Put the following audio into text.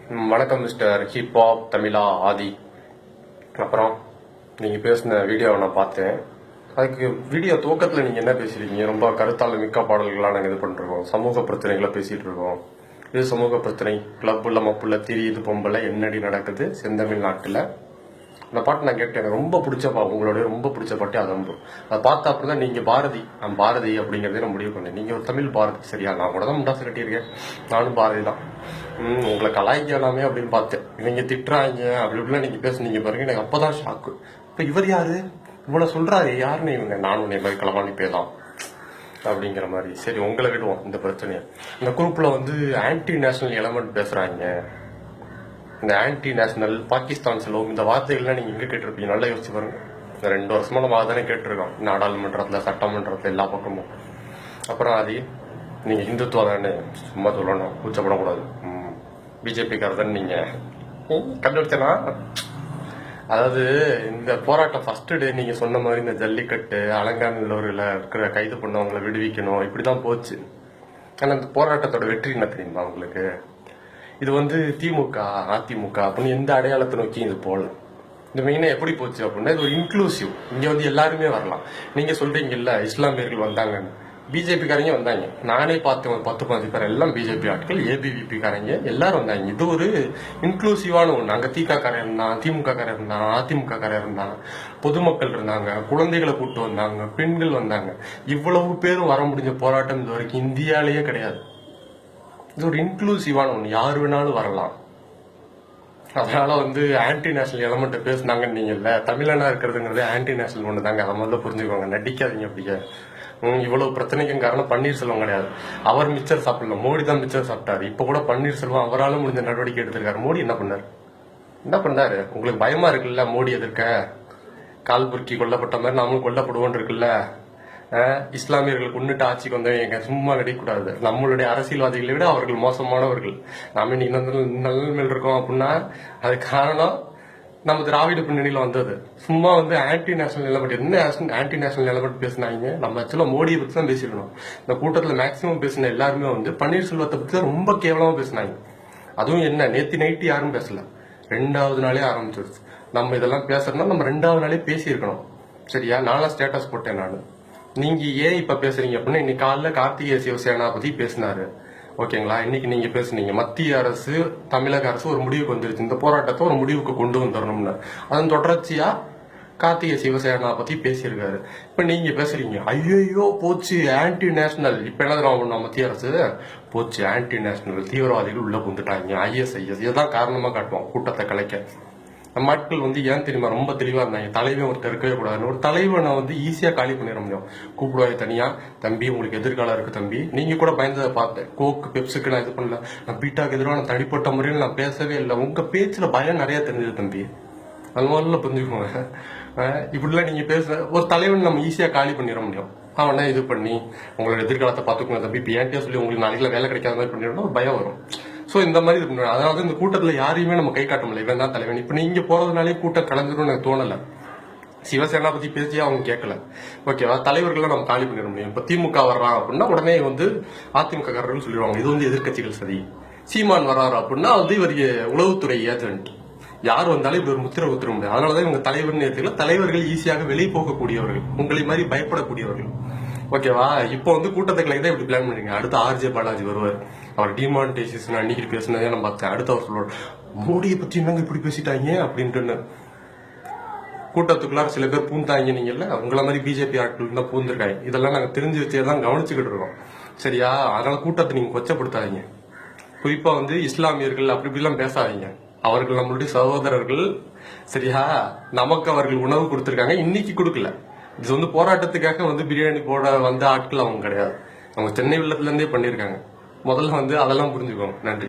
வணக்கம் mister hip hop தமிழா ஆதி. அப்புறம் நீங்கள் பேசின வீடியோவை நான் பார்த்தேன். அதுக்கு வீடியோ துவக்கத்தில் நீங்கள் என்ன பேசுறீங்க? ரொம்ப கருத்தால் மிக்க பாடல்களாக நாங்கள் இது பண்ணிருக்கோம், சமூக பிரச்சனைகளை பேசிகிட்டு இருக்கோம். இது சமூக பிரச்சனை, கிளப்புள்ள மப்புள்ள திரியுது பொம்பளை என்னடி நடக்குது செந்தமிழ் நாட்டில். அந்த பாட்டு நான் கேட்டேன், எனக்கு ரொம்ப பிடிச்ச உங்களுடைய ரொம்ப பிடிச்ச பாட்டு அதம்பு. அதை பார்த்தா அப்படிதான் நீங்கள் பாரதி, நான் பாரதி அப்படிங்கிறதே நான் முடிவு பண்ணேன். நீங்கள் ஒரு தமிழ் பாரதி, சரியா? நான் கூட தான் முண்டாசு கட்டியிருக்கேன், நானும் பாரதி தான். உங்களை கலாய்க்கலாமே அப்படின்னு பார்த்தேன். இவங்க திட்டுறாங்க அப்படி இப்படிலாம் நீங்கள் பேசுனீங்க பாருங்க, எனக்கு அப்போதான் ஷாக்கு. இப்போ இவர் யாரு இவ்வளோ சொல்கிறாரு, யாருன்னு இவங்க? நானும் உன்னை மாதிரி களவாணி பேதான் அப்படிங்கிற மாதிரி. சரி, உங்களை விடுவோம் இந்த பிரச்சனையை. இந்த குரூப்பில் வந்து ஆன்டி நேஷனல் எலமெண்ட் பேசுகிறாங்க. இந்த ஆன்டி நேஷனல், பாகிஸ்தான் செலவு, இந்த வார்த்தைகள்லாம் நீங்கள் எங்கே கேட்டிருப்பீங்க? நல்லா யோசிச்சு பாருங்க. இந்த 2 வருஷமா நம்ம தானே கேட்டிருக்கோம், நாடாளுமன்றத்தில் சட்டமன்றத்தில் எல்லா பக்கமும். அப்புறம் அது நீங்கள் இந்துத்துவா தானே, சும்மா சொல்லணும், கூச்சப்படக்கூடாது. பிஜேபிக்கார தானே நீங்கள் கண்டுபிடிச்சனா? அதாவது இந்த போராட்டம் ஃபர்ஸ்ட் டே நீங்கள் சொன்ன மாதிரி இந்த ஜல்லிக்கட்டு, அலங்காநல்லூரில் இருக்கிற கைது பண்ணவங்களை விடுவிக்கணும், இப்படி தான் போச்சு. ஆனால் இந்த போராட்டத்தோட வெற்றி என்ன தெரியுமா உங்களுக்கு? இது வந்து திமுக அதிமுக அப்படின்னு எந்த அடையாளத்தை நோக்கி இது போகல. இந்த மெயினாக எப்படி போச்சு அப்படின்னா, இது ஒரு இன்க்ளூசிவ். இங்கே வந்து எல்லாருமே வரலாம். நீங்கள் சொல்றீங்கல்ல இஸ்லாமியர்கள் வந்தாங்கன்னு, பிஜேபிக்காரங்க வந்தாங்க. நானே பார்த்தேன், ஒரு 10-15 பேர் எல்லாம் பிஜேபி ஆட்கள், ஏபிவிபி காரங்க எல்லாரும் வந்தாங்க. இது ஒரு இன்க்ளூசிவான ஒன்று. அங்கே திகாக்காரன் இருந்தான், திமுக காரன் இருந்தான், அதிமுக காரன் இருந்தான், பொதுமக்கள் இருந்தாங்க, குழந்தைகளை கூப்பிட்டு வந்தாங்க, பெண்கள் வந்தாங்க. இவ்வளவு பேரும் வர முடிஞ்ச போராட்டம் இது வரைக்கும் இந்தியாலேயே கிடையாது. இது ஒரு இன்க்ளூசிவான ஒன்று, யார் வேணாலும் வரலாம். அதனால வந்து ஆன்டி நேஷனல் எலமெண்ட் பேசினாங்கன்னு நீங்கல்ல, தமிழனா இருக்கிறதுங்கிறது ஆன்டி நேஷனல் ஒன்று தாங்க. அதை முதல்ல புரிஞ்சுக்கோங்க, நடிக்காதீங்க. அப்படியே இவ்வளவு பிரச்சனைக்கும் காரணம் பன்னீர்செல்வம் கிடையாது. அவர் மிச்சர் சாப்பிடல, மோடி தான் மிச்சர் சாப்பிட்டாரு. இப்ப கூட பன்னீர்செல்வம் அவரால் முடிஞ்ச நடவடிக்கை எடுத்திருக்காரு. மோடி என்ன பண்ணாரு? உங்களுக்கு பயமா இருக்குல்ல மோடி எதிர்க்க? கால்புர்க்கி கொல்லப்பட்ட மாதிரி நாமும் கொல்லப்படுவோம் இருக்குல்ல. இஸ்லாமியர்கள் கொண்டுட்டு ஆட்சிக்கு வந்தவங்க சும்மா கிடைக்கூடாது. நம்மளுடைய அரசியல்வாதிகளை விட அவர்கள் மோசமானவர்கள். நாம இன்னைக்கு நிலைமையில் இருக்கோம் அப்படின்னா அது காரணம் நம்ம திராவிட பின்னணியில வந்தது. சும்மா வந்து ஆன்டி நேஷனல் எலமெண்ட், என்ன ஆன்டி நேஷனல் எலமெண்ட் பேசினாங்க? நம்ம ஆக்சுவலா மோடியை பத்தி தான் பேசிக்கணும். இந்த கூட்டத்தில் மேக்சிமம் பேசின எல்லாருமே வந்து பன்னீர்செல்வத்தை பத்தி தான் ரொம்ப கேவலமா பேசினாங்க. அதுவும் என்ன, நேற்று நைட்டு யாரும் பேசல, 2வது நாளே ஆரம்பிச்சிருச்சு. நம்ம இதெல்லாம் பேசுறோம்னா நம்ம 2வது நாளே பேசியிருக்கணும், சரியா? நானும் ஸ்டேட்டஸ் போட்டேன். நான் நீங்க ஏன் இப்ப பேசுறீங்க அப்படின்னா, இன்னைக்கு காலைல கார்த்திகேய சிவசேனா பத்தி பேசினாரு, ஓகேங்களா? இன்னைக்கு நீங்க பேசுனீங்க மத்திய அரசு தமிழக அரசு ஒரு முடிவுக்கு வந்துருச்சு, இந்த போராட்டத்தை ஒரு முடிவுக்கு கொண்டு வந்துடணும்னு. அதன் தொடர்ச்சியா கார்த்திகேய சிவசேனா பத்தி பேசியிருக்காரு. இப்ப நீங்க பேசுறீங்க ஐயோ போச்சு ஆன்டி நேஷனல். இப்ப என்ன பண்ண மத்திய அரசு? போச்சு ஆன்டி நேஷனல், தீவிரவாதிகள் உள்ள புந்துட்டாங்க, ISIS. இதுதான் காரணமா காட்டுவோம் கூட்டத்தை கலைக்க. நம்ம ஆட்கள் வந்து ஏன் தெரியுமா ரொம்ப தெளிவா இருந்தாங்க, தலைவன் ஒருத்தர் இருக்கவே கூடாதுன்னு. ஒரு தலைவனை வந்து ஈஸியா காலி பண்ணிட முடியும். கூப்பிடுவாங்க தனியா, தம்பி உங்களுக்கு எதிர்காலம் இருக்கு தம்பி. நீங்க கூட பயந்ததை பார்த்தேன். கோக்கு பெப்ஸுக்கு நான் இது பண்ணல, நான் பீட்டாக்கு எதிராக நான் தனிப்பட்ட முறையில் நான் பேசவே இல்லை. உங்க பேச்சுல பயம் நிறைய தெரிஞ்சது தம்பி, அது முதல்ல புரிஞ்சுக்கோங்க. இப்படிலாம் நீங்க பேசுற ஒரு தலைவன் நம்ம ஈஸியா காலி பண்ணிட முடியும். அவனை இது பண்ணி உங்களோட எதிர்காலத்தை பார்த்துக்கோங்க தம்பி, இப்போ ஏன்ட்டே சொல்லி உங்களுக்கு நாளைக்குல வேலை கிடைக்காத மாதிரி பண்ணிடணும், ஒரு பயம் வரும். ஸோ இந்த மாதிரி இது பண்ணுவோம். அதாவது இந்த கூட்டத்தில் யாரையுமே நம்ம கை காட்ட முடியல, இவன் தான் தலைவன். இப்போ நீங்க போறதுனாலே கூட்டம் கலந்துடும் எனக்கு தோணலை. சிவசேனா பத்தி பேசியே அவங்க கேட்கல, ஓகேவா? தலைவர்கள் நம்ம காலி பண்ணிட முடியும். இப்போ திமுக வர்றான் அப்படின்னா உடனே வந்து அதிமுக காரர்கள் சொல்லிடுவாங்க இது வந்து எதிர்கட்சிகள் சதி. சீமான் வர்றாரு அப்படின்னா வந்து இவர் உளவுத்துறை ஏஜென்ட். யார் வந்தாலும் இப்படி ஒரு முத்திரை உத்தர முடியாது. அதனாலதான் இவங்க தலைவர்னு ஏற்றுக்கல. தலைவர்கள் ஈஸியாக வெளியே போகக்கூடியவர்கள், உங்களை மாதிரி பயப்படக்கூடியவர்கள், ஓகேவா? இப்போ வந்து கூட்டத்தை கலைக்கு இப்படி பிளான் பண்ணுறீங்க. அடுத்து RJ பாலாஜி வருவார், அவர் டிமானிட்டைசேஷன் அன்னைக்கு பேசினதே நான் பார்த்தேன். அடுத்து அவர் சொல்லுவார் மோடியை பத்தி என்னங்க இப்படி பேசிட்டாங்க அப்படின்ட்டு. கூட்டத்துக்குள்ளார சில பேர் பூந்தாங்க, நீங்கல்ல உங்களை மாதிரி பிஜேபி ஆட்கள் தான் பூந்திருக்காங்க. இதெல்லாம் நாங்கள் தெரிஞ்சு வச்சேதான் கவனிச்சுக்கிட்டு இருக்கோம், சரியா? அதனால கூட்டத்தை நீங்க கொச்சப்படுத்தாதீங்க. குறிப்பா வந்து இஸ்லாமியர்கள் அப்படி இப்படிலாம் பேசாதீங்க. அவர்கள் நம்மளுடைய சகோதரர்கள், சரியா? நமக்கு அவர்கள் உணவு கொடுத்திருக்காங்க, இன்னைக்கு கொடுக்கல. இது வந்து போராட்டத்துக்காக வந்து பிரியாணி போட வந்த ஆட்கள் அவங்க கிடையாது. அவங்க சென்னை வெள்ளத்துல இருந்தே பண்ணியிருக்காங்க. முதல்ல வந்து அதெல்லாம் புரிஞ்சுக்கோங்க. நன்றி.